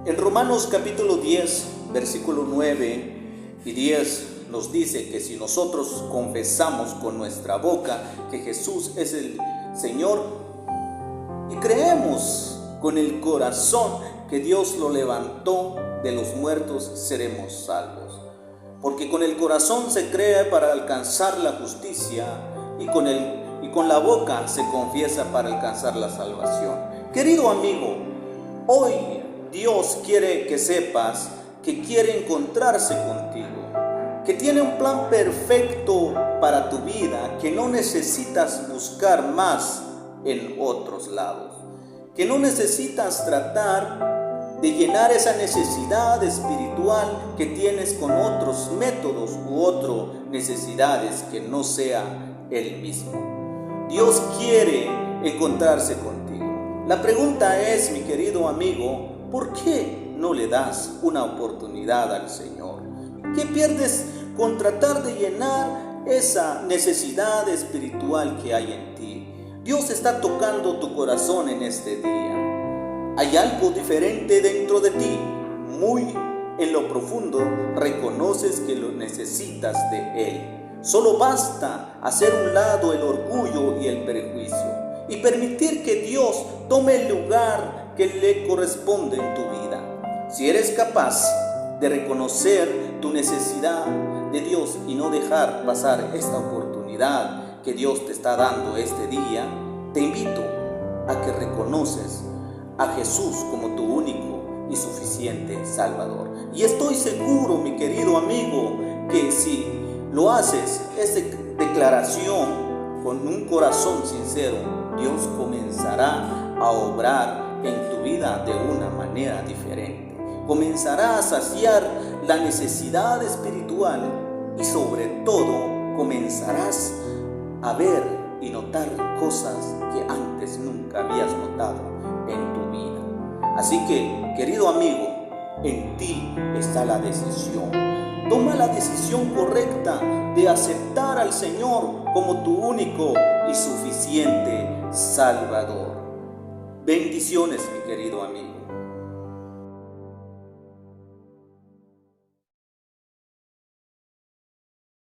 En Romanos capítulo 10, versículo 9 y 10 nos dice que si nosotros confesamos con nuestra boca que Jesús es el Señor y creemos con el corazón que Dios lo levantó de los muertos, seremos salvos. Porque con el corazón se cree para alcanzar la justicia y con la boca se confiesa para alcanzar la salvación. Querido amigo, hoy Dios quiere que sepas que quiere encontrarse contigo, que tiene un plan perfecto para tu vida, que no necesitas buscar más en otros lados, que no necesitas tratar de llenar esa necesidad espiritual que tienes con otros métodos u otras necesidades que no sea el mismo. Dios quiere encontrarse contigo. La pregunta es, mi querido amigo, ¿por qué no le das una oportunidad al Señor? ¿Qué pierdes con tratar de llenar esa necesidad espiritual que hay en ti? Dios está tocando tu corazón en este día. Hay algo diferente dentro de ti. Muy en lo profundo reconoces que lo necesitas de Él. Solo basta hacer un lado el orgullo y el prejuicio y permitir que Dios tome el lugar que le corresponde en tu vida. Si eres capaz de reconocer tu necesidad de Dios y no dejar pasar esta oportunidad que Dios te está dando este día, te invito a que reconoces a Jesús como tu único y suficiente Salvador. Y estoy seguro, mi querido amigo, que si lo haces, esta declaración con un corazón sincero, Dios comenzará a obrar en tu vida de una manera diferente. Comenzará a saciar la necesidad espiritual y sobre todo comenzarás a ver y notar cosas que antes nunca habías notado en tu vida. Así que, querido amigo, en ti está la decisión. Toma la decisión correcta de aceptar al Señor como tu único y suficiente Salvador. Bendiciones, mi querido amigo.